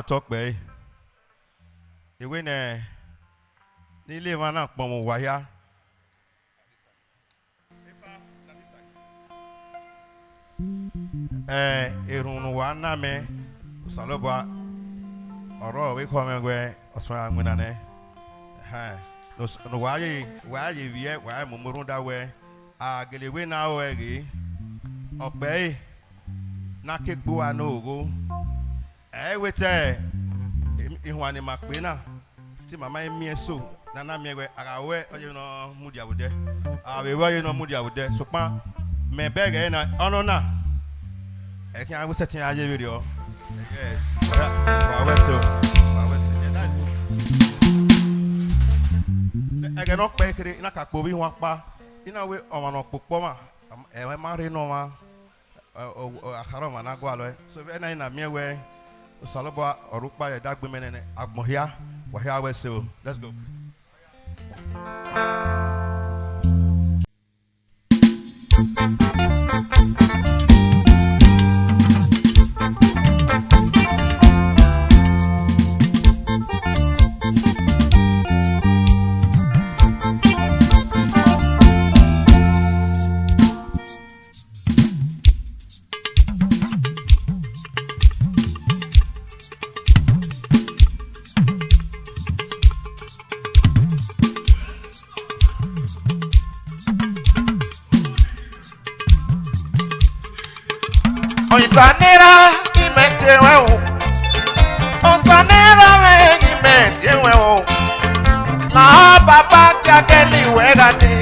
Talk by the winner nearly one up from Waya. Irunwana me, Saloba, or we come away, or swam when I no why you yet, why Mumurunda way, Gilly now, Eggy, obey, Nakik Bua no go. I would say, in one in Macquina, Timama, me so, Nana me away, you know, Moody out there. I will wear you know Moody out there. So, pa, me beg and I honor. I can't was setting a video. Yes, I cannot pay it in a cacobi one pa, in a way of an Okpoma, a Marinoma, or a Haramanaguale. So, when I in a mere way. Salaba or Rupa, a dark women and Agmohia, Wahia was so. Let's go. Osanera imete wewo Osanera me imete wewo Na papa kakeli wegate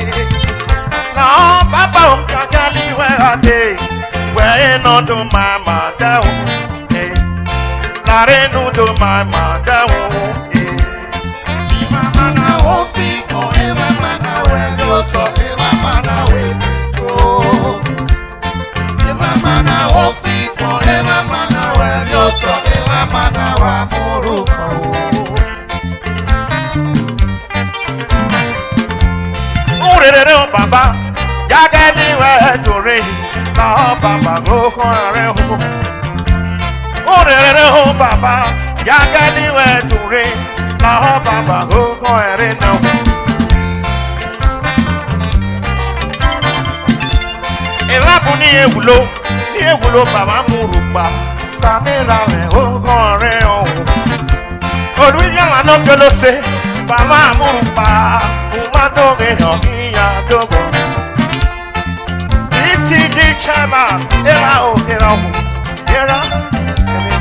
Na papa kakeli wegate We no do mama dawo Lare no do mama dawo Mama na wofi ko eva mana we no to eva mana we Mama na wofi ko eva mana we yo to eva mana wa muruko Urere o baba jageli we tore na baba go ko re ho Urere o baba jageli we tore na baba go ko re no Ni ewulo baba murupa Samira me ogun re o Oruya wa no gelo se baba murupa Uma do ge ho iya dogo Iti di chama era o era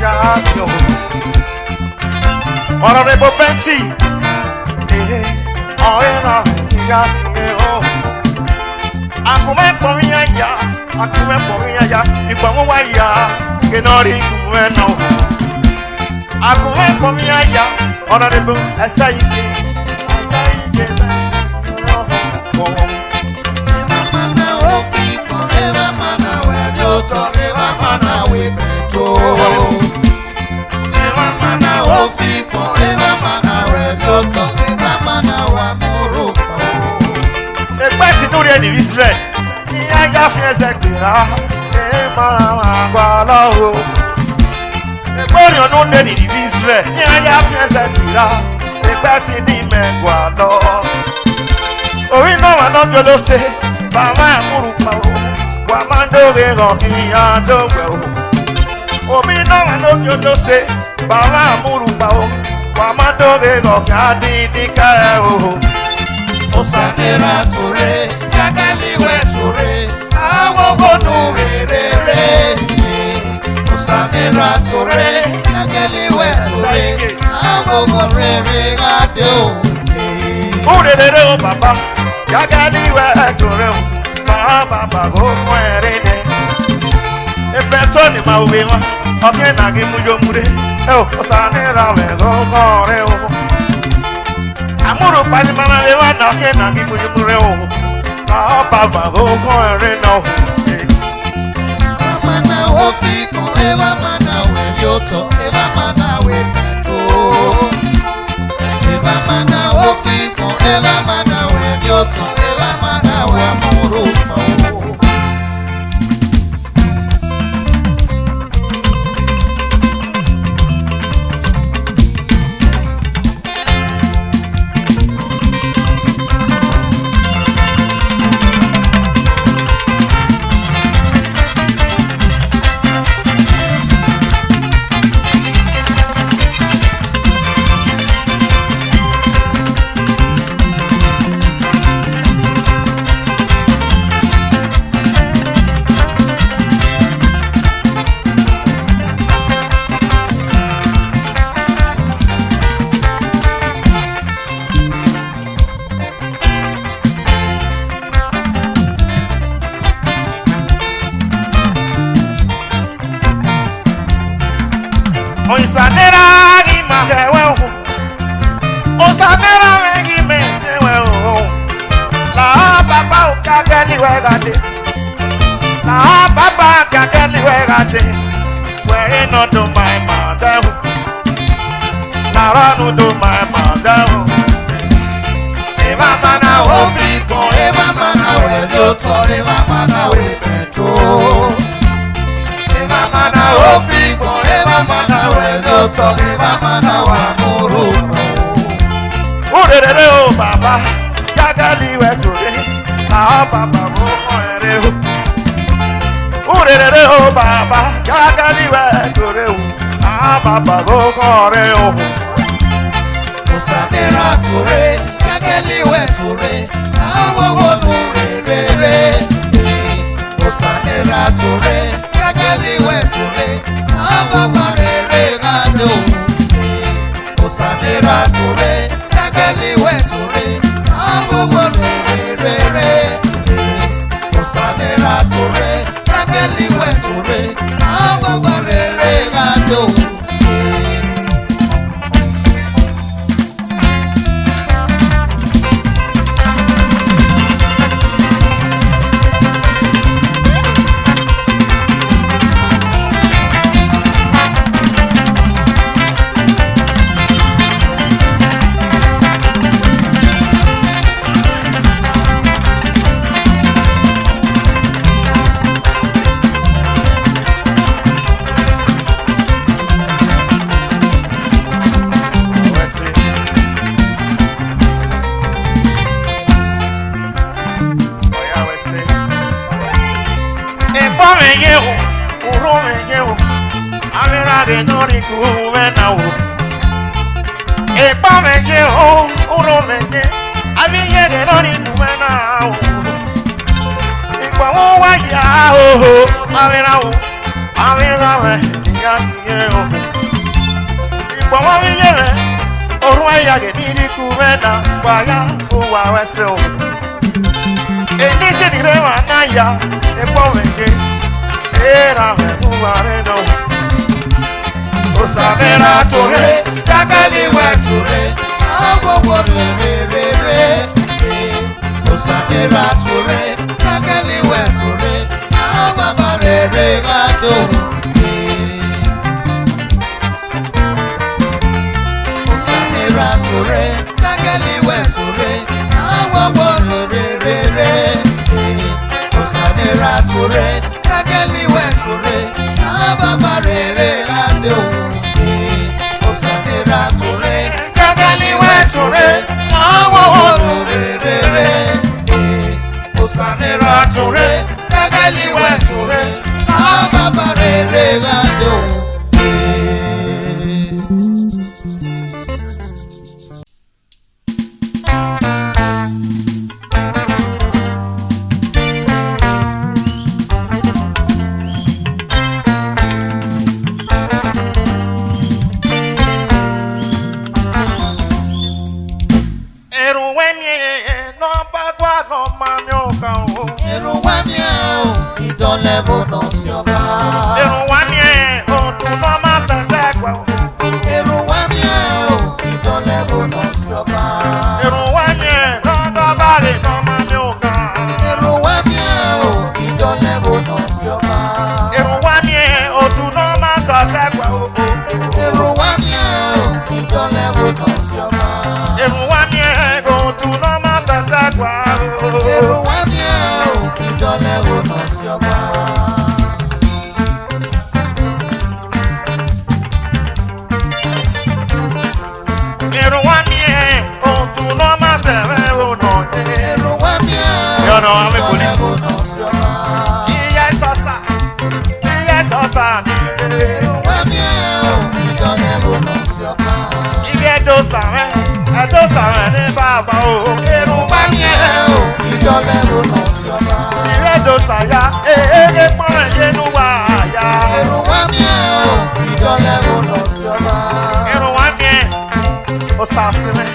ya yo Ora re bo pensi o era ya o Akume pomiya ya Ikwamu wa ya Kenori kuwe no Akume pomiya ya Honorable Asaike Eva mana wofi ko Eva mana we yoto Eva mana we beto Eva mana wofi ko Eva mana we yoto Eva mana wa muruko Ekpeti nuri eni Israel Yanga fiese kira mara magwala o Egbori onu ne ni Israel Yanga fiese kira Ekpeti ni megwala Ori no wa no golo se Bama murupa o Wa mando ge go kiya dogwe o Omi no wa no golo se Bama murupa o Wa mando ge go kadi dika o Osanera tore Kagali we tore Awo bono re Osanera tore Kagali we tore Urere o baba, gagali we tore o, baba go mwerene. Ebetoni ma uwe wa, oke na gi mujo mure, osane rawe go gore o. Amuru pani mama we wa na oke na gi mujo mure o, baba go gore no. Mana ofi kon eva mana we bioto, eva mana we to. Eva mana ofi kon eva mana we bioto, eva mana we amoro fa. Oisanera gi magewe o, osanera gi mentewe o. La baba o kageli we gade, la baba kageli we gade. We no do my mother, la ranu do my mother. Eva mana ofi kon eva mana we bioto, eva mana we petro. Eva mana ofi kon eva mana we bioto, eva mana wa moro. Urere o baba, gagali we tore, la baba go ere o. Urere o baba, gagali we tore o, la baba go ere o. Osanera tore, gageli we tore, awo wo tore re. Osanera tore, gageli we tore, awo wo re gado. Osanera tore, gageli we tore, awo wo re. Osanera tore, gageli we tore, awo wo re gado. Osanera tore, gagali we tore, awo wo re. Osanera tore, gagali we tore, awo wo re gado. Osanera tore, gagali we tore, awo wo re. Osanera tore, gagali we tore, awo wo re gado. Osanera tore, gagali we tore, awo wo re. Osanera tore, gagali we tore, awo wo re sàrẹ́ ẹ̀dọ́ sàrẹ́ ní bàbá o irun wá ní ẹ̀ o ìjọlẹ́rù náà sí ọba. ìrẹ́dọ̀ sàyà èèyàn pọ́n ẹ̀yẹ́nu wà áyà. irun wá ní ẹ̀ o ìjọlẹ́rù náà sí ọba. irun wá ní ẹ̀ o sàṣìrẹ́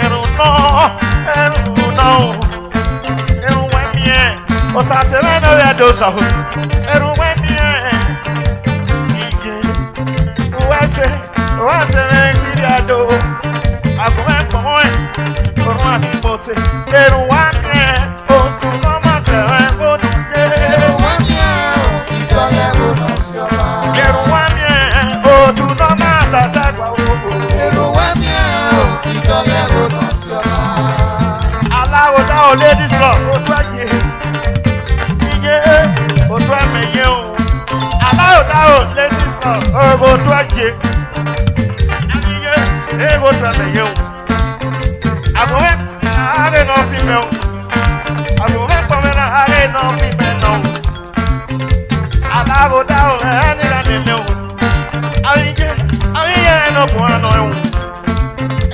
irun náà irun wá ní ẹ̀ o sàṣìrẹ́ náà ẹ̀dọ̀ sàwọ̀ irun wá ní ẹ̀ ìyè wẹ́sẹ̀ rẹ̀ kiri àdó àgùnmẹ́ pọ̀ ẹ̀ òrùn àbí mọ̀ọ́sẹ̀ irun wá ní ẹ̀ o tún náà má tẹ̀rẹ̀ fóònù yé. irun wá ní ẹ̀ o ìjọlẹ́rù náà sí ọba. irun wá ní ẹ̀ o tún náà má tàtàgbà owó. irun wá ní ẹ̀ o ìjọlẹ́rù náà sí ọba. aláwọ̀ dáhùn ladies club ojú ẹ̀yẹ iye ojú ẹ̀mẹ̀yẹ o aláwọ̀ dáhùn ladies club ojú ẹ̀yẹ iye ojú ẹ̀mẹ̀yẹ o àgùnmẹ́ àárẹ̀ náà fi mẹ́ o àgùnmẹ́ pọ̀mẹ́ náà àárẹ̀ náà fi mẹ́ náà o aláwọ̀ dáhùn ẹni lẹ́nu mẹ́ o àyíyẹ ẹnu kùn àná ẹ̀ o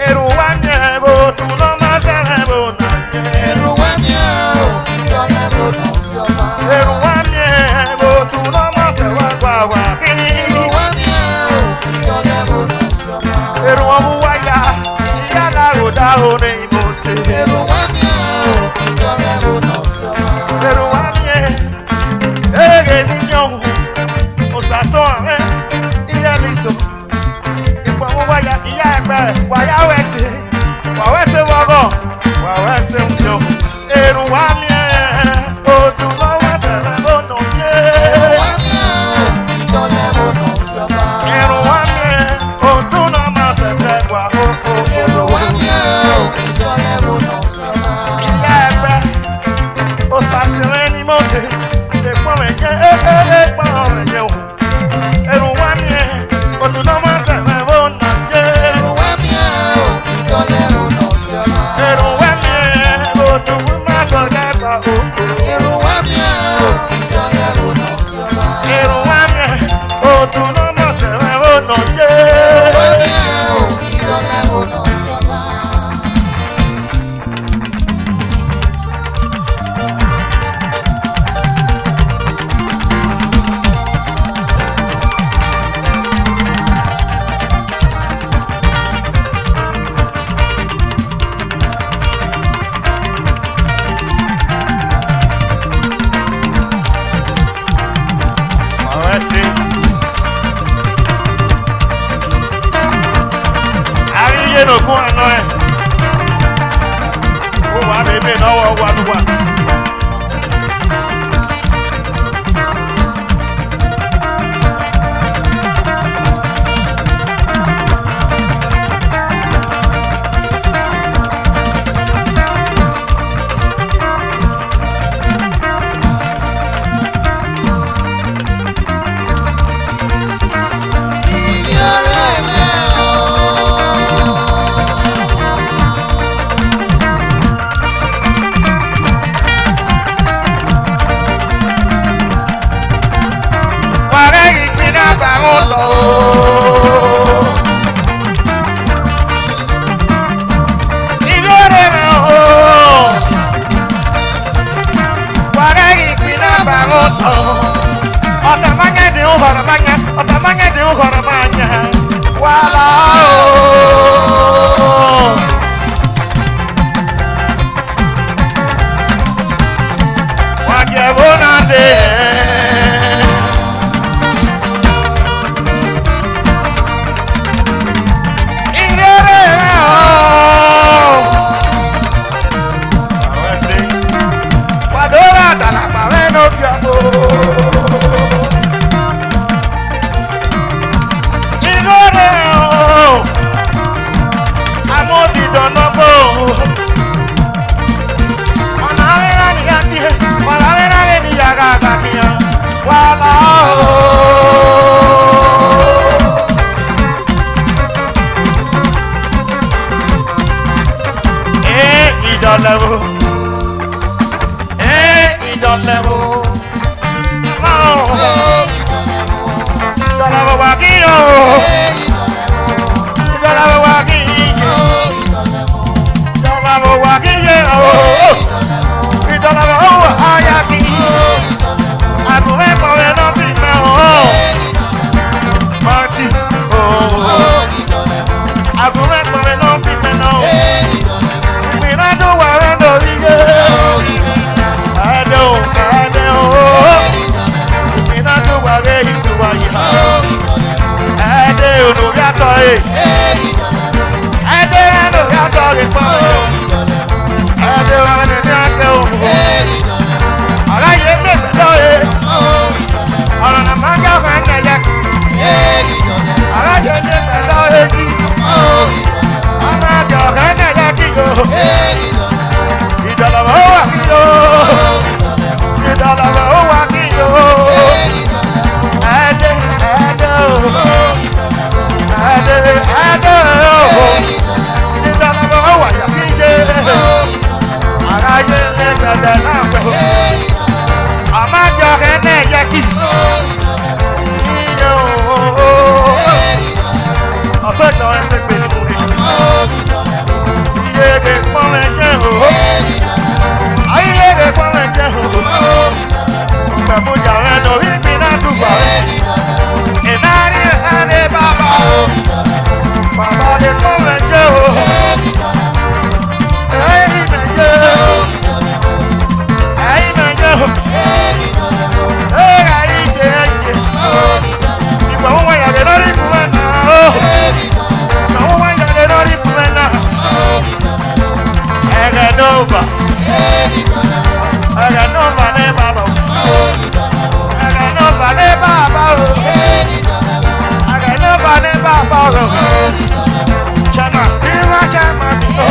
èrò wá ní ẹ̀ o tún náà má sẹ́rẹ̀ bò náà yẹ. irun wá ní ẹ̀ o ìjọlẹ́rù náà sí ọba. èrò wá ní ẹ̀ o tún náà má sẹ́wà gbà wá kí. irun wá ní ẹ̀ o ìjọlẹ́rù náà sí ọba. èrò wọn mú wáyà ìyá làrò dá orin ìbò ṣe. irun wá ní ẹ̀ o ìjọlẹ́rù náà sí ọba. èrò wá ní ẹ̀ èrè níyàn o ṣàtọ̀ àrẹ ìyá mi sọ. ìpọ̀ mú wáyà ìyá ẹgbẹ́ wáyà wẹ̀sẹ̀ wàwẹ́sẹ̀ wọ́gọ̀ wàwẹ́sẹ̀ ń jọ. èrò wá ní ẹ̀ o tún lọ́wọ́ tẹ̀lé lónà yé. irun wá ní ẹ̀ o ìjọlẹ́rù náà sí ọba. èrò wá ní ẹ̀ o tún náà má ṣẹ̀ṣẹ̀ wà ó. irun wá ní ẹ̀ o ìjọlẹ́rù náà sí ọba. ìyá ẹgbẹ́ ó ṣàṣìrẹ́ ní mọ́tì lè pọ́n rẹ̀ jẹ́ pọ́n rẹ̀ jẹ́ o. èrò wá ní ẹ̀ o tún náà má ṣẹ̀ṣẹ̀ lónà yé. irun wá ní ẹ̀ o ìjọlẹ́rù náà sí ọba. èrò wá ní ẹ̀ o tún má kọjá gbà ó. irun wá ní ẹ̀ o ìjọlẹ́rù náà sí ọba. èrò wá ní ẹ̀ o tún náà má ṣẹ̀ṣẹ̀ lónà yé. irun wá ní ẹ̀ o ìjọlẹ́rù náà sí ọba. Wàwẹ́sẹ̀ àríyé lògùn àná ẹ̀ ó wà bèbè lọ́wọ́ wàlúwà. Ibi ọ̀rẹ́ mi o. Wàrẹ́ ìpínlẹ̀ àgbàrún lọ. Ibi ọ̀rẹ́ mi o. Wàrẹ́ ìpínlẹ̀ àgbàrún tọ̀. Ọ̀tọ̀ máa ń dín ọ̀rọ̀ máa ń yẹ. Ọ̀tọ̀ máa ń dín ọ̀rọ̀ máa ń yẹ. Wàlá o. Wàjẹ̀ bó náà dé. Igore o, ẹ̀. Ẹ̀dẹ̀ ẹnu yàtọ̀ rẹ̀ pọ̀. Ẹ̀dẹ̀ ẹnu ní akẹ́ òun. Aráyé mẹ́fẹ̀ẹ́ lọ́yẹ̀. Ọ̀rọ̀ nà máa ń jà fún ẹ̀nà ẹ̀yẹ. Aráyé mẹ́fẹ̀ẹ́ lọ́yẹ̀ kí. Ọmọ àjọ ẹ̀nà ẹ̀yẹ kí yo. Ìjọba ó wà kí yo. Ìjọba ó wà kí yo. Ẹ̀dẹ̀ ẹ̀dẹ̀ o. Ẹ̀dẹ̀ ẹ̀dẹ̀ o. Ìjọba ó wà yà kí yé. Aráyé mẹ́fẹ̀ẹ́ náà pẹ̀ o. Ọmọ àjọ ẹ̀nà ẹ̀yẹ kí. Ọ̀sẹ̀ ìjọba ẹ̀sẹ̀ pé ní mo rí. Iye rẹ̀ pọ́n ẹ̀jẹ̀ o. Ayé rẹ̀ pọ́n ẹ̀jẹ̀ o. Pẹ̀lú ìjàrá ẹ̀dọ̀ rí mi náà dùgbà. Ìnáni ẹni bàbá o. Bàbá rẹ̀ pọ́n ẹ̀jẹ̀ o. Ẹ̀yìn mẹ̀jẹ̀ o. Ẹ̀yìn mẹ̀jẹ̀ o. Ẹ̀yà ìjẹ̀ ẹ̀jẹ̀. Ìgbà wọn wáyà rẹ̀ lórí ìkúmẹ̀ náà o. Ìgbà wọn wáyà rẹ̀ lórí ìkúmẹ̀ náà. Ẹ̀rẹ̀ nova. Ẹ̀rẹ̀ nova ní bàbá o. Ẹ̀rẹ̀ nova ní bàbá o. Ẹ̀rẹ̀ nova ní bàbá o. Chama bí wọ́n chama bí o.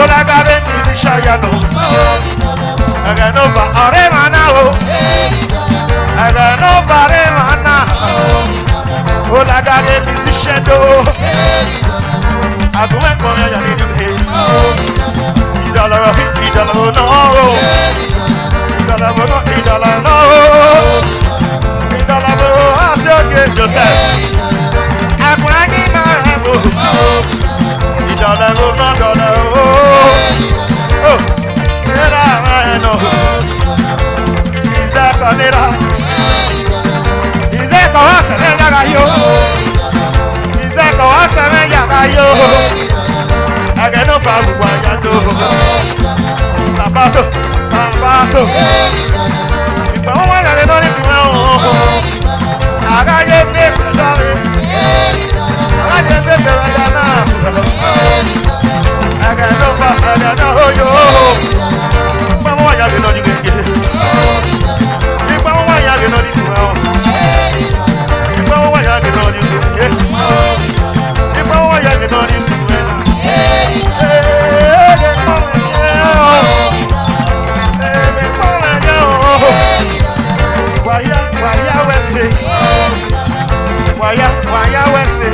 Ó lágbára mi ní ṣayanu. Ẹ̀rẹ̀ nova ọ̀rẹ́ màá náà o. Ẹ̀rẹ̀ nova ọ̀rẹ́ màá náà. Ó lágbára mi ní ṣẹ́dọ̀. Àgùnmẹ́kọ̀ọ́rẹ́ yà nínú mi. Ìdàlọ́rọ̀ ìdàlọ́rọ̀ náà o. Ìdàlọ́rọ̀ náà ìdàlọ́rọ̀ náà o. Ìdàlọ́rọ̀ àti òkè Joseph. Àgùn ẹni máa rẹ̀ bò. Ìdàlọ́rọ̀ náà dọ̀lọ́ o. Ìrẹ́lá àwọn ẹ̀nà. Ìzẹ́kọ̀ nira. Ìzẹ́kọ̀ wá sẹ̀mẹ́ yára yó. Ìzẹ́kọ̀ wá sẹ̀mẹ́ yára yó. Ẹgẹ ló fa gbogbo àyájọ́. Sàbátò, sàbátò. Ìgbà wọn wáyà lé lórí ìgbìmọ̀ ọ̀hún. Àgáyé gbé pẹ̀lú ọ̀rẹ́. Àgáyé gbé pẹ̀lú ọ̀rẹ́ náà. Ẹgẹ ló fa ẹ̀rẹ̀ náà óyó. Ìgbà wọn wáyà lé lórí gègé. Ìgbà wọn wáyà lé lórí ìgbìmọ̀ ọ̀hún. Ìgbà wọn wáyà lé lórí gègé. Ìgbà wọn wáyà lé lórí ìgbìmọ̀ náà. Waya wese,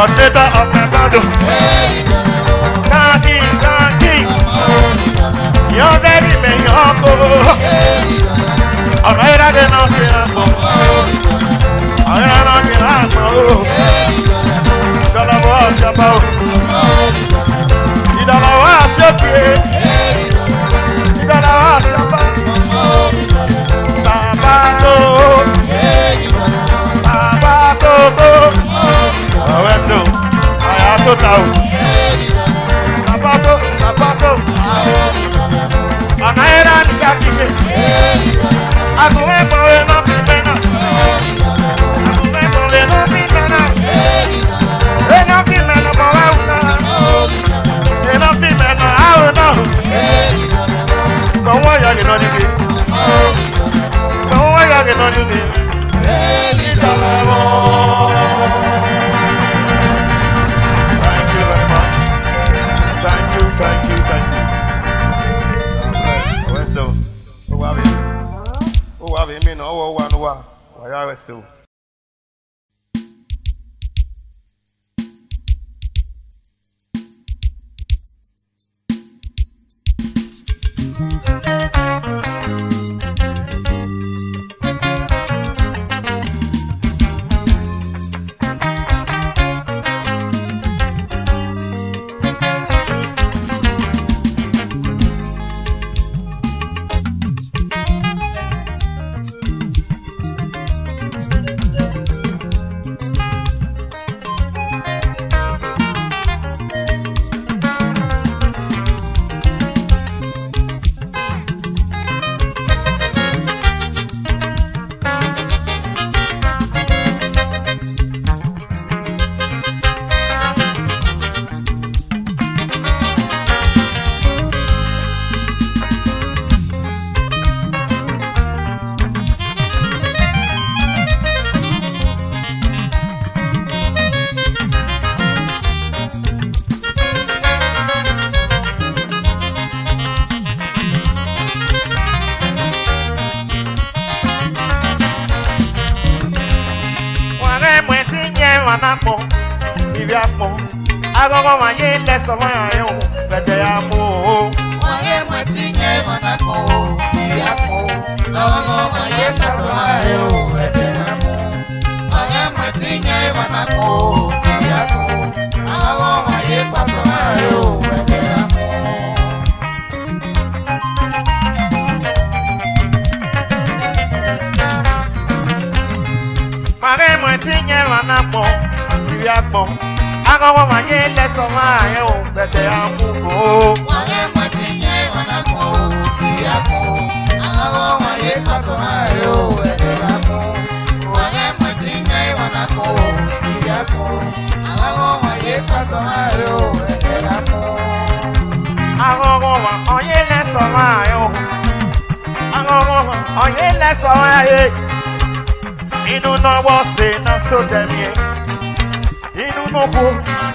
coordinator of my band. Kaki, kaki. You're ready, man, you're cool. I'm right at the north, I'm not in Ammo. Don't wash your boat. You don't wash your kid. You don't wash your boat. Sabato. Sabato. Oh, so I have to tell. Sabato. Sabato. I'm not in Kaki. I'm going for nothing. Thank you. So Manapo, Viviapo, Agogo, my yen less of my own, but they are more. I am my teen, Manapo, Viviapo, Agogo, my yen less of my own, but they are more. I am my teen, Manapo, Viviapo, Agogo, my yen less of my own, but they are more. Manapo, Viviapo, Agogo, my yen less of my own, but they are more. I am my teen, Manapo, Viviapo, Agogo, my yen less of my own, but they are more. I am my teen, Manapo, Viviapo, Agogo, my yen less of my own, but they are more. Agogo, my yen less of my own. Agogo, my yen less of my own. Inu no wo se na so demie. Inu no bo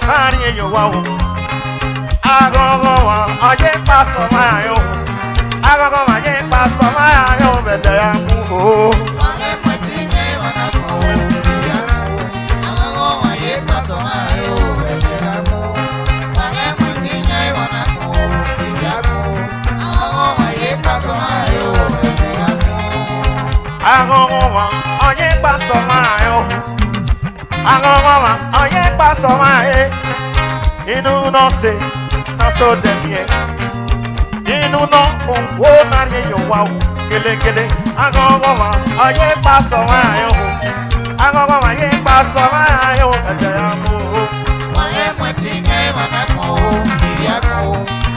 ari yo wa o. Agogo wa oje pa so ma yo. Agogo ma je pa so ma yo be de amu o. Ane pati ne wa na ko. Agogo ma je pa so ma yo be de amu. Ane pati ne wa na ko. Agogo ma je pa so ma yo be de amu. Agogo wa oye paso mayo, agogoma, oye paso maye. Inu no se, no so de bien. Inu no unwo nari yo wow, gele. Agogoma, oye paso mayo, agogoma oye paso mayo. Ajayamu, oye mweti ne manako, biako.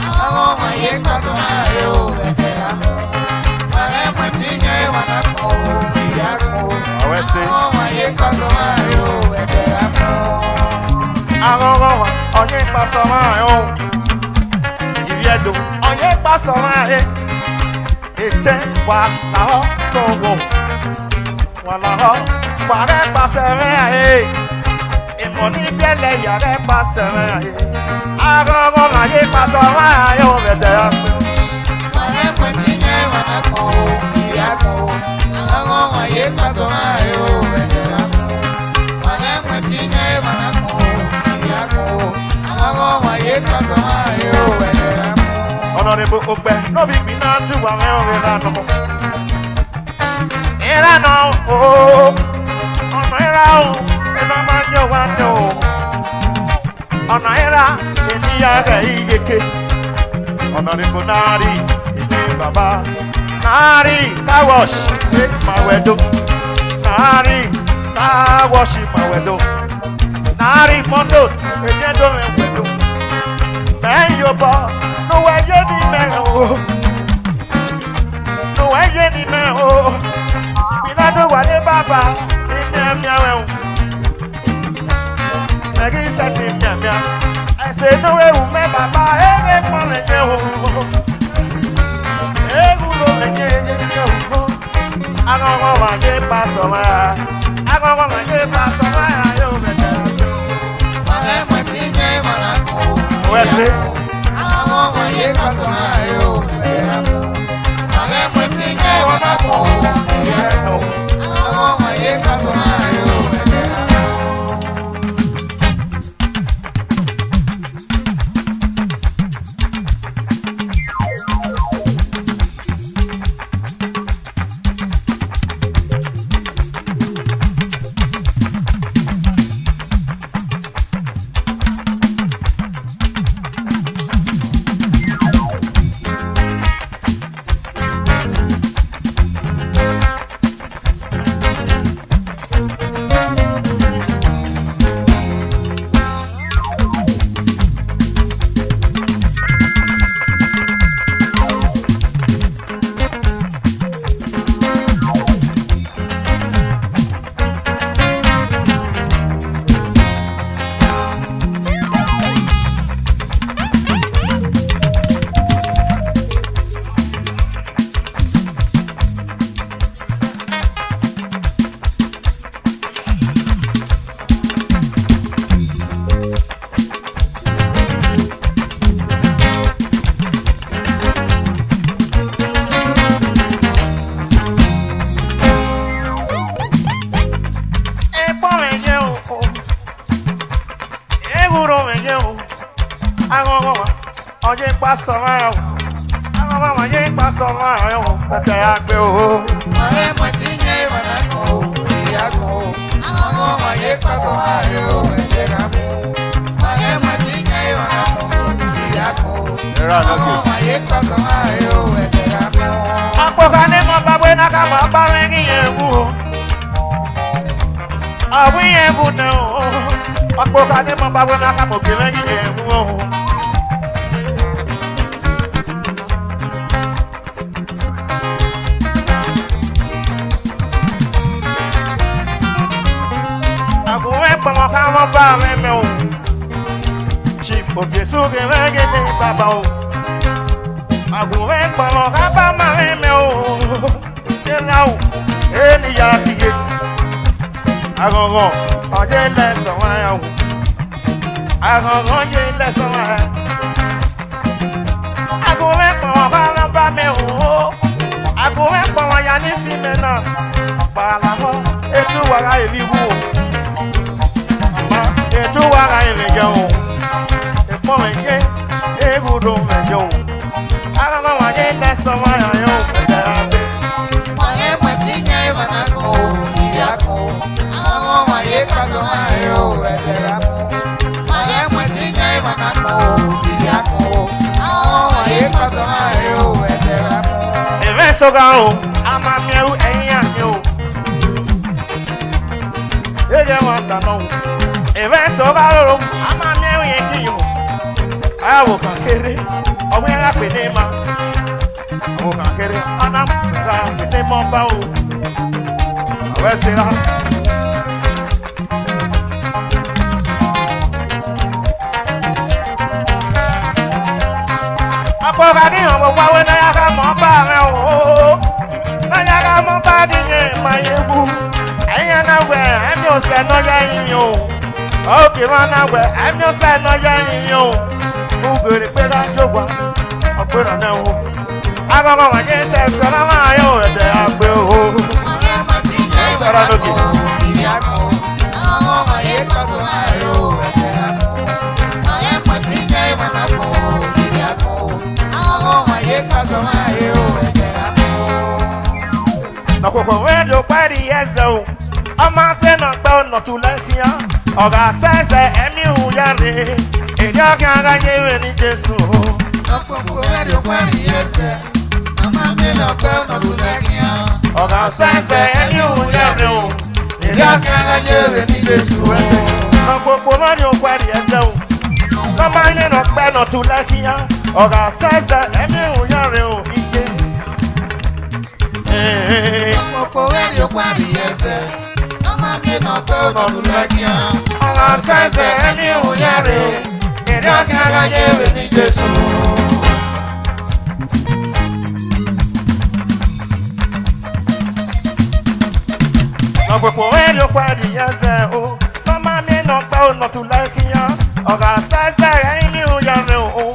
Agogoma oye paso mayo, ajayamu. Oye mweti ne manako, biako. Agogo, onye paso mayo. Iviedo, onye paso mayo. Ete wa la ho towo. Wa la ho, wa re paso mayo. Imoni biele ya re paso mayo. Agogo, onye paso mayo. Bete apo. Wane mweti ne wanako, biako. Agogo, onye paso mayo. Bete apo. Wane mweti ne wanako. Honorable Ogbe, no big me not do one Erano. Erano, oh, Erano, and I'm on your window. On Era, in the Yaga, Honorable Nari, Baba, Nari, I wash my window. Nari, I wash my window. Nari, Mondo, and window. Man, your bar. No way, any man, oh. No way, any man, oh. We not know what the Baba in Yamia. Against that in Yamia. I say, no way, my Baba, any one of you. I don't want to get past over. I don't want to get past over. Where's it? Chief Ogesu Gemege Baba. I go and follow Papa Mameo. Now, any yaki. I go, I get less on my own. I go, get less on my own. I go and follow Papa Mameo. I go and follow Yanni Fimena. Palamo, it's what I view. It's what I view. The moment, a good old man. I don't know what that's the one I own. So go, I'm a new and you. They don't want to know. Events so go, I'm a new and you. I will conquer it. I will have a name. I will conquer it. And I'm the name of Bao. I will say that. Akogadi ọmọ wáwé náyàgá mọ́ bá rẹ̀ ooo náyàgá mọ́ bá dìnyẹ ìmáyéwu ẹ̀yẹ náà wẹ̀ ẹ̀mí ọ̀sẹ̀ náà yẹ yìnyín o òkè wọn náà wẹ̀ ẹ̀mí ọ̀sẹ̀ náà yẹ yìnyín o mo bèrè pé lájọ wá ọ̀gbẹ́rún náà wò akọ́kọ́ wà ní ẹsẹ̀ sọ́nà máa yọ ẹ̀dẹ̀ àgbẹ̀ ooo sọ̀rọ̀ lókè. Oh, kwẹ́rì ẹ̀zẹ̀ o ọmọ akẹ́nà gbẹ́ ọ̀nà tó lẹ́kìá ọ̀gá sẹ́sẹ̀ ẹ̀mí ìhùyà rè èdè ọ̀gá ara yẹ wẹ̀ ní Jésù o. ọ̀gá sẹ́sẹ̀ ẹ̀mí ìhùyà rè o èdè ọ̀gá ara yẹ wẹ̀ ní Jésù ẹ̀sẹ̀ ọ̀pọ̀pọ̀ mọ́ni ò kwẹ́rì ẹ̀zẹ̀ o ọmọ akẹ́nà gbẹ́ ọ̀nà tó lẹ́kìá ọ̀gá sẹ́sẹ̀ ẹ̀mí ìhùyà rè o ike. ọ̀gá sẹ́sẹ̀ ẹ̀mí ìhùyà rè o èdè ọ̀gá ara yẹ wẹ̀ ní Jésù. ọ̀pọ̀pọ̀ ẹ̀lú pàdé ẹ̀sẹ̀ o mama mi nọ pẹ́ o nọ tún lẹ́kìá ọ̀gá sẹ́sẹ̀ ẹ̀yìn ìhùyà rẹ̀ o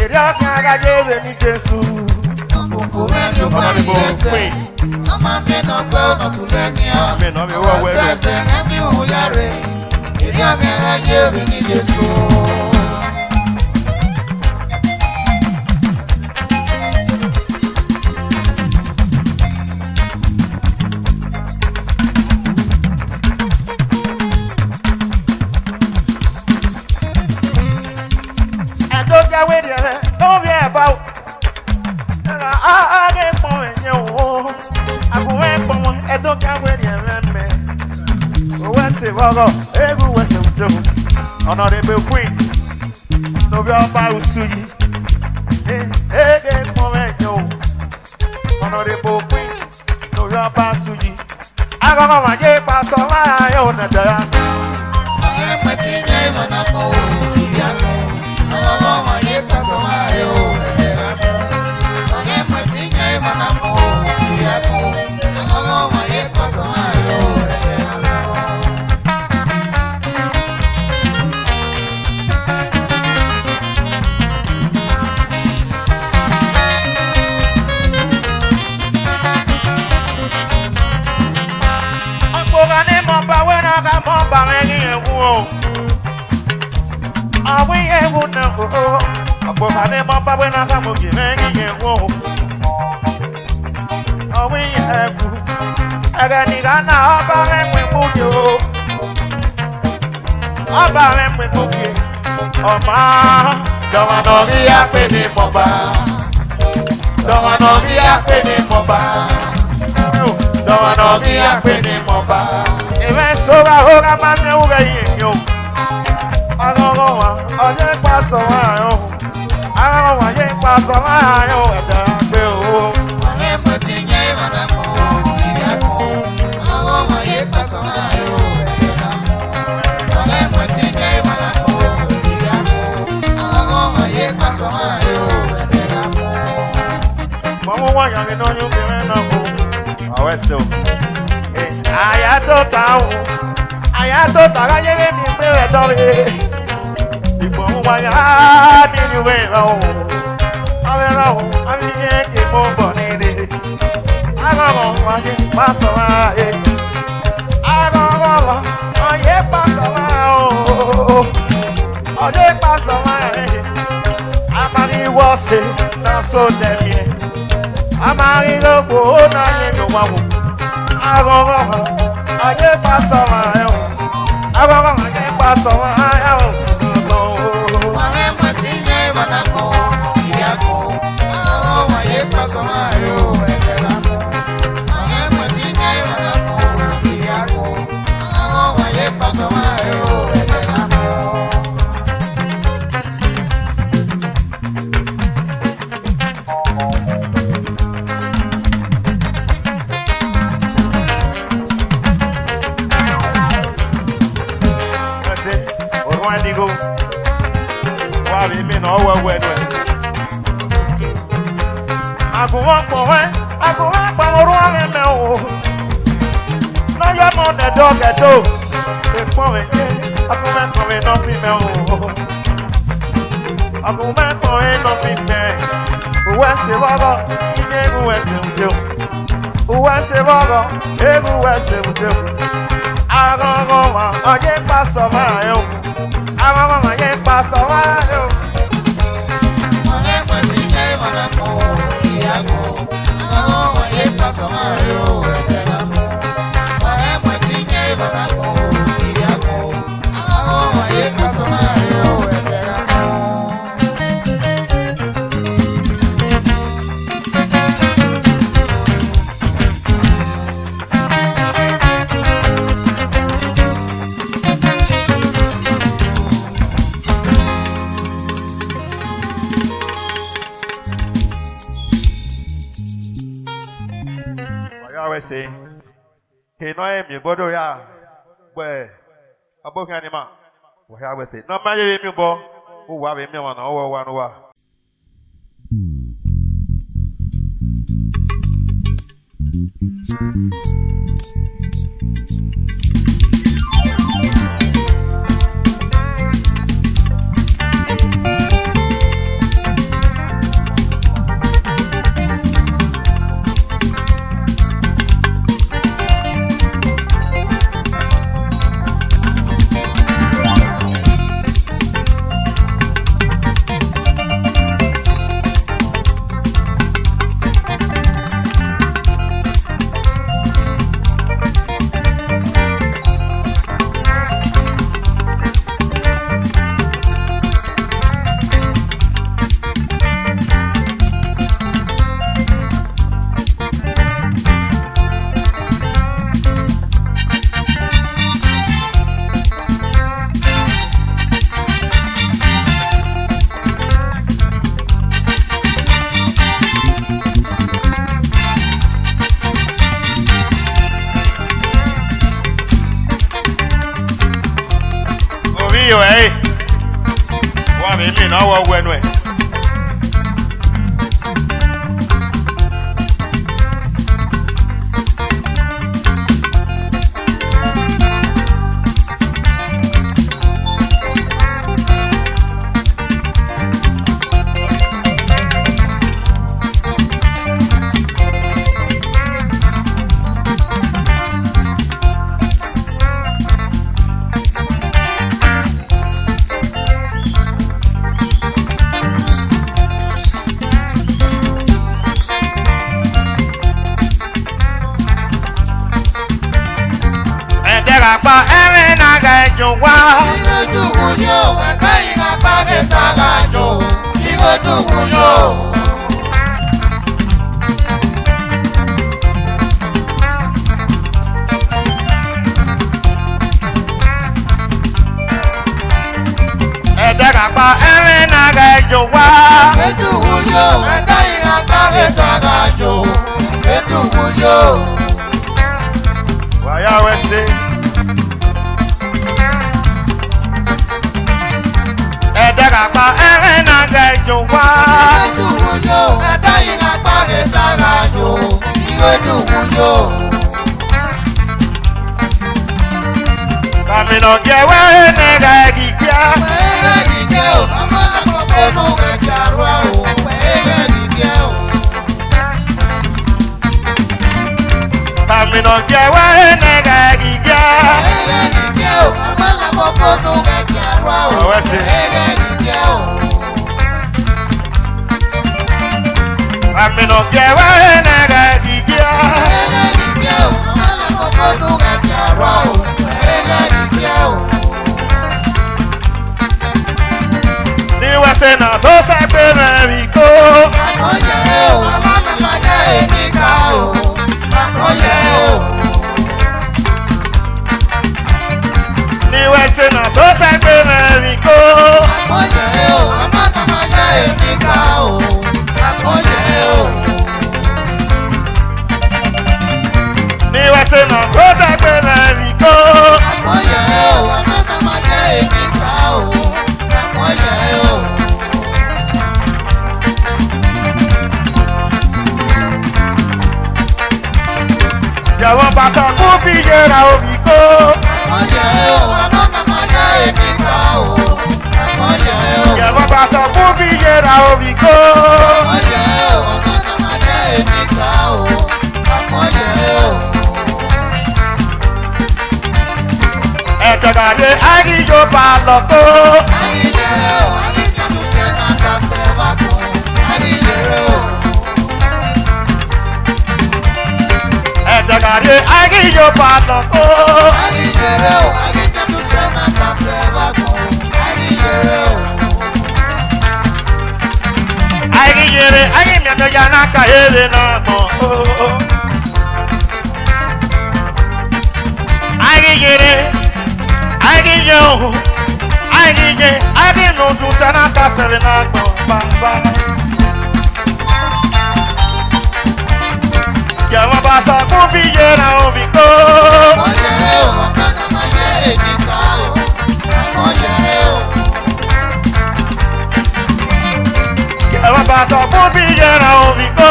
èrè ọ̀gá ara yẹ wẹ̀ ní Jésù. ọ̀pọ̀pọ̀ ẹ̀lú pàdé ẹ̀sẹ̀ mama mi nọ pẹ́ o nọ tún lẹ́kìá ọ̀gá sẹ́sẹ̀ ẹ̀yìn ìhùyà rẹ̀ èrè ọ̀gá ara yẹ wẹ̀ ní Jésù. Honorable Queen, no be about Usuyi. Hey, momento. Honorable Queen, no be about Usuyi. I go my day pass on my own. we say. He no emi bodo ya. We abo kan ni ma. We ha we say. No ma ye mi bo. O wa be mi wana o wa no wa. Yo, hey, what me mean? How when we? Apa erin agajo wa igoju wuyo agayin apade tagajo igoju wuyo Edagapa erin agajo wa igoju wuyo agayin apade tagajo igoju wuyo Waya we say Edagapa erin agajo wa igoju wuyo agayin apade tagajo igoju wuyo Kamino gewe nega gigia o mama la ko no ga jarwa o ega gigia o Kamino gewe nega gigia o mama la ko no ga jarwa o ega gigia o Kamino gewe nega gigia o mama la ko no ga jarwa o Niwa se na so se pe Rico. Akoye o, amana made enika o. Akoye o. Niwa se na so se pe Rico. Akoye o, amana made enika o. Akoye o. Niwa se na so se pe Rico. Akoye o, amana made enika o. Akoye o. Yàwọn pàṣẹ kú bí yẹra òbíkó. Akoye o, amana made enika o. Akoye o. Yàwọn pàṣẹ kú bí yẹra òbíkó. Akoye o, amana made enika o. Akoye o. Ẹ̀jọ̀gàdé Agijo Palọ̀kó. Agijere o, Agijo Sena Kasevako. Agijere o. Ẹ̀jọ̀gàdé Agijo Palọ̀kó. Agijere o, Agijo Sena Kasevako. Agijere o. Agijere, ayimiano yanaka ere na mo. Agijere. Agije, agino Susana Caselina, bamba. Jama basa kubi yera oviko. Jama basa kubi yera oviko.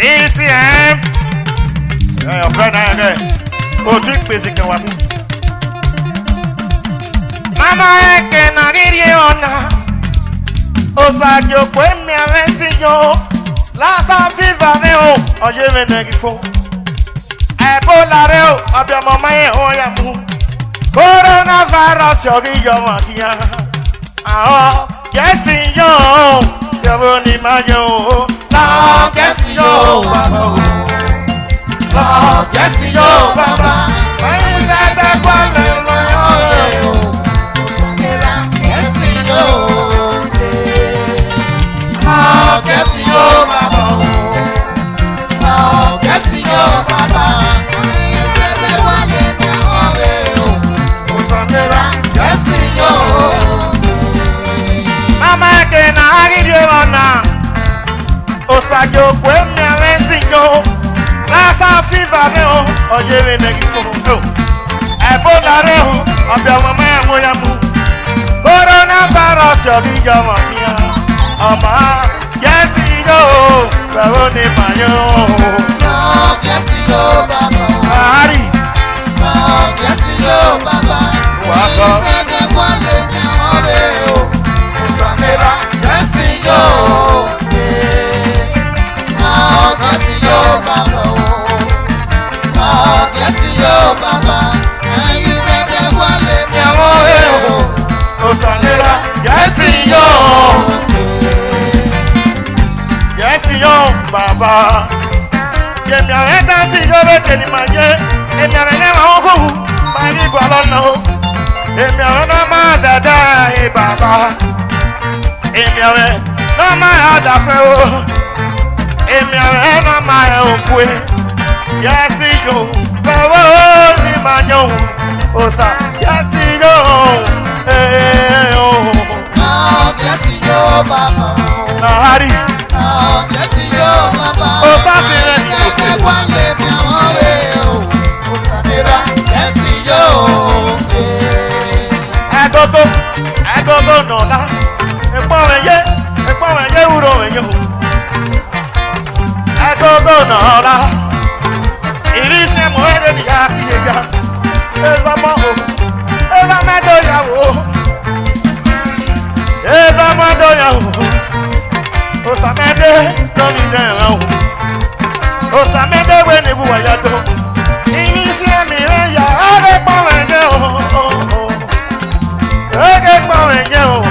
ECM. Your friend again. Oh, drink basic and what? Mama, I can't get you on. Osagio, when me a message yo. Last time, fever, no. Or you may make it for. I pull a rail of your mama, oh, ya move. Coronavirus, you'll be your mafia. Oh, yes, yo. You're only my yo. Lord, yes, yo, Baba. Lord, yes, yo, Baba. When that one, yes, yo. Lord, yes, yo, Baba. Lord, yes, yo, Baba. Yes, yo. Mama, can I give you one now? Osajo kwe mi alensinyo Lasa fever ne o Oye me negi fo Ebola re o Obi ọmọ maya mo ya mu Coronavirus yogi yọmọ fiya Ọmọ Yesi yo Bẹ̀rù ni mayo Lord yesi yo baba Ahari Lord yesi yo baba Wako Ìṣẹ́gẹ́ wọlé mi ọ̀rẹ́ o Osamera yesi yo Baba, ye mi ave tansi yo ve que ni maye, e mi ave ne wa ogo, ma ni gwa lona o, e mi ave no ma zada e baba, e mi ave no ma ada fe o, e mi ave no ma e okwe, yesi yo, baba o ni manyo, osa yesi yo, oh, yesi yo baba, Nahari. Oh, something that you say. I go no la. E po me ye uro me yo. I go no la. Irise mo e de ya ki ya. E va mo o. E va me do ya o. E va mo do ya o. Osamede no mi ran o. Osamede we ni buwa ya to. Ini si mi re ya age pa wenje o. Age pa wenje o.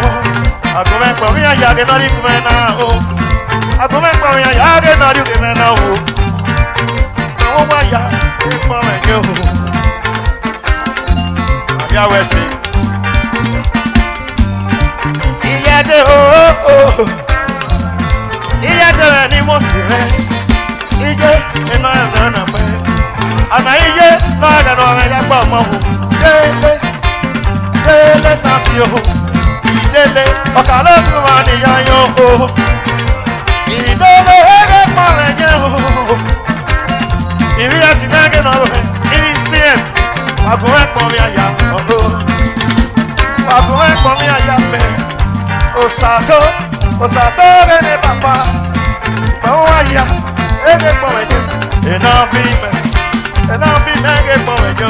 Agome pa mi ya ge no ri kume na o. Agome pa mi ya ge no ri kume na o. Owo wa ya ge pa wenje o. Abi awesi. Iye de o. Iye tere ni mo si re, iye ina ena na pe, ana iye na ga no me ga gba mo hu, dele sansi o, idele oka lo tu ma ni ya yo o, idele ege pa me je o, iri asi na ge no lo he, iri siem, wagun e pon mi aya o, wagun e pon mi aya pe, osato re ne papa, mawaya, ege pomeje, ena bi me ge pomeje o.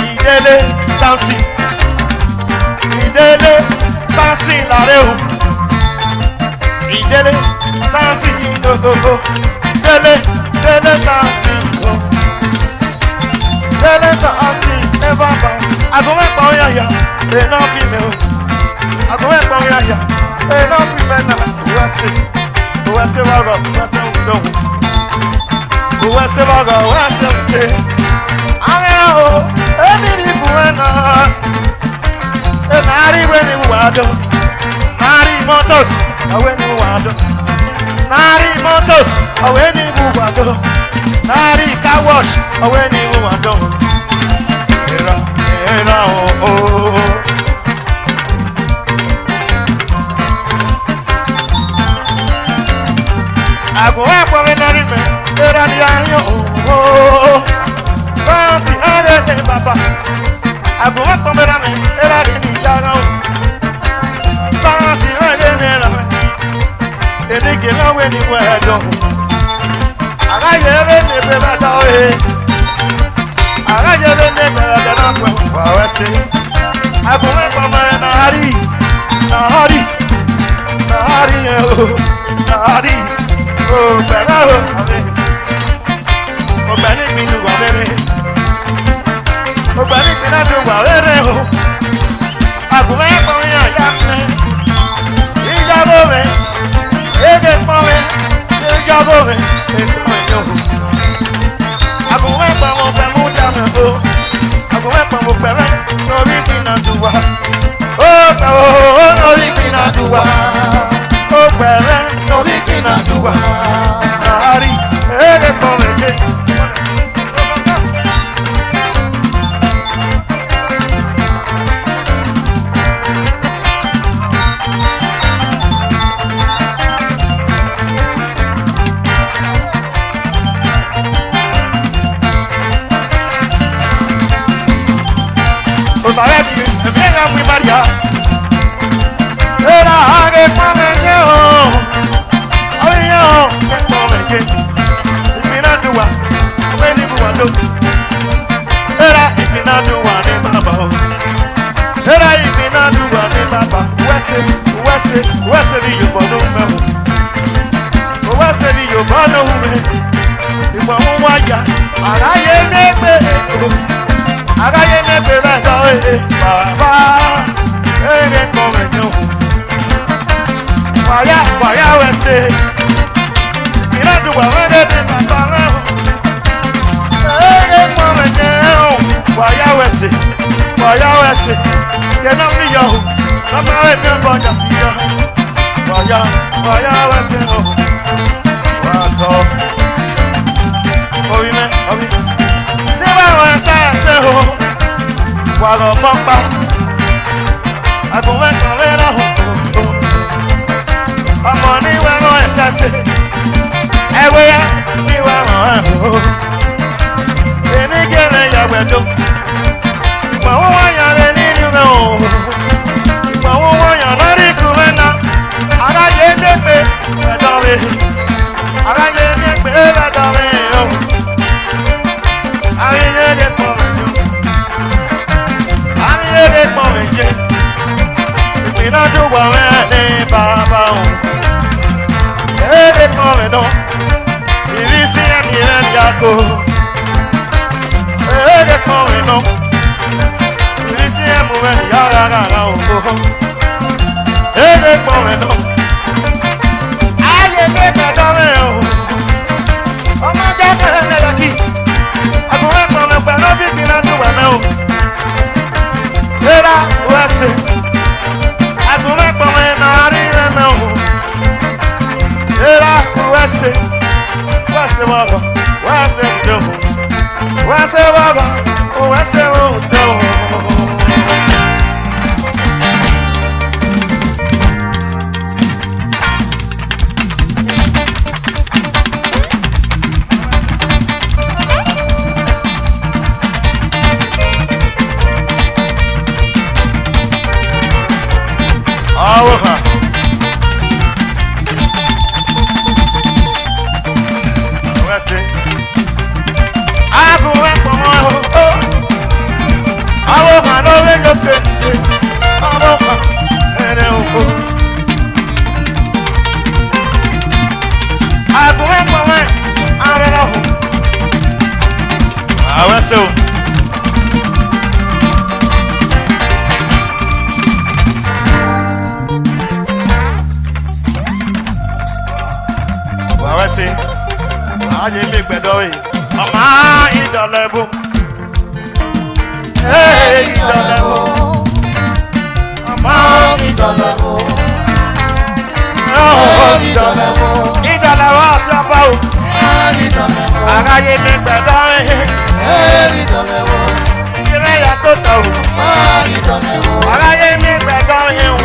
Idele sansi lare o. Idele sansi do. Dele sansi do. Dele sansi never bow. Agome pa ya, ena bi me o. Agome pa ya. no women wase wago wase udon wase wago wase ude aya o eni ni buena e nari weni wado nari motos aweni wado nari motos aweni wado nari car wash aweni wado era oh Agora pode dar me era de año oh casi era de papá agora pode dar me era de niña casi era de de que no ven ni bueno aga lleve me beba doe aga lleve me beba da no pues wa se agora pode na hari oh bela oh ave oh bela mi nu wa bere oh bela mi na du wa bere oh agure ko ya ya me ija bo me ege po me ija bo me e ko yo agure pa mo pe mu ja me oh agure pa mo pe me no bi mi na du wa oh no bi mi na du wa oh bela no bi mi na du wa Nari, ege komeke. Osare di, venga muy María. Era age komeke oh. Ayo, komeke. Ipinadua, weni buwado. Era ipinadua ne baba oh. Era ipinadua ne baba. Wese di yobono me oh. Wese di yobono me. Iwa waya, agaye mebe oh. Agaye mebe baba eh baba. Ege komeke oh. Waya wese. Ipinadua wege de baba oh. Ege komeke oh. Waya wese. Kena mi yo. Mama we mi bonja yo. Waya wese oh. Wato. Obi. Ne ba wa sa oh. Walo bomba. Agunwe kolera oh. Ọmọ ni we no estate. Ewe ya ni we no oh. Eni gere ya gbedo. Ma wo wa ya le ni ni oh. Ma wo wa ya lori kumena. Ara ye ne pe edawe. Ara ye ne pe edawe oh. Ari ye ge po me. Ari ye ge po me je. Ipina du wa me ni baba oh. Ege po me no. Irisi ya mi re yako. Ege po me no. Irisi ya mu me ya oh. Ege po me no. Aye me pe do me oh. Ọmọ jẹ́ ẹ̀rẹ́ lẹ́kì. Agunwe po me pe no bi na du wa me oh. Era wese. Agunwe po me na ri me oh. Era wese. Wese wago. Wese do. Wese wago. Wese do. Awoha. Wese. Agunwe po mo oh. Awoha no we go te. Awoha. Ere oko. Agunwe po mo. Are no. Awese o. ayé mi gbẹ̀dọ̀ yìí ọmọ ìdọ̀lẹ́bù ìdọ̀lẹ́bù ọmọ ìdọ̀lẹ́bù ìdọ̀lẹ́bù ìdọ̀lẹ́bù ọ̀sẹ̀ ọba o ayé mi gbẹ̀dọ̀ yìí ilé yàtọ̀ tọ̀ o ayé mi gbẹ̀dọ̀ yìí o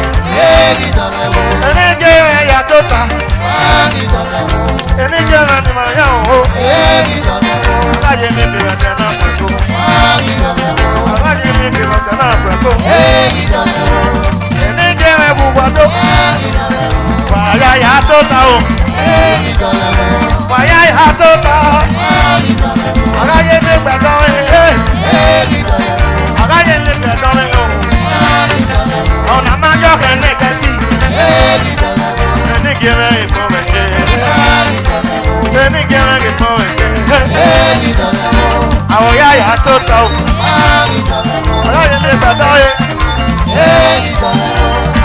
ẹni jẹ́ yàtọ̀ tà. Ẹni jẹ́ ẹran ni màá yá o. Aláyé mi bèrè ọ̀tẹ̀ náà pẹ̀lú. Aláyé mi bèrè ọ̀tẹ̀ náà pẹ̀lú. Ẹni jẹ́ ẹran gbogbo àdó. Wàyà yà tó ta o. Wàyà yà tó ta. Aláyé mi gbẹ̀dọ̀ ẹ̀. Aláyé mi gbẹ̀dọ̀ ẹ̀ o. Ọ̀nà máa yọ̀ kẹ́ ní kẹ́tì. Ẹni jẹ́ ẹran ìfọ̀ rẹ̀ jẹ́. Ẹni gẹ́rẹ́ kì fún ẹ̀kẹ́. Àwọn ya yà tó ta o. Ọlọ́yin ní ìgbàdọ́ yẹ.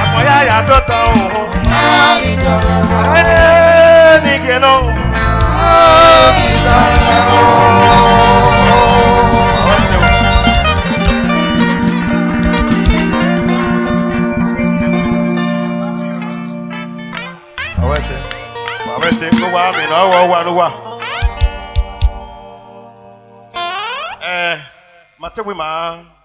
Àwọn ya yà tó ta o. Ẹni gẹ́rẹ́ o. Àwọn ẹsẹ̀. Àwọn ẹsẹ̀ ń wá mi náà wọ́n wá ló wà. Màtẹ́wé màá.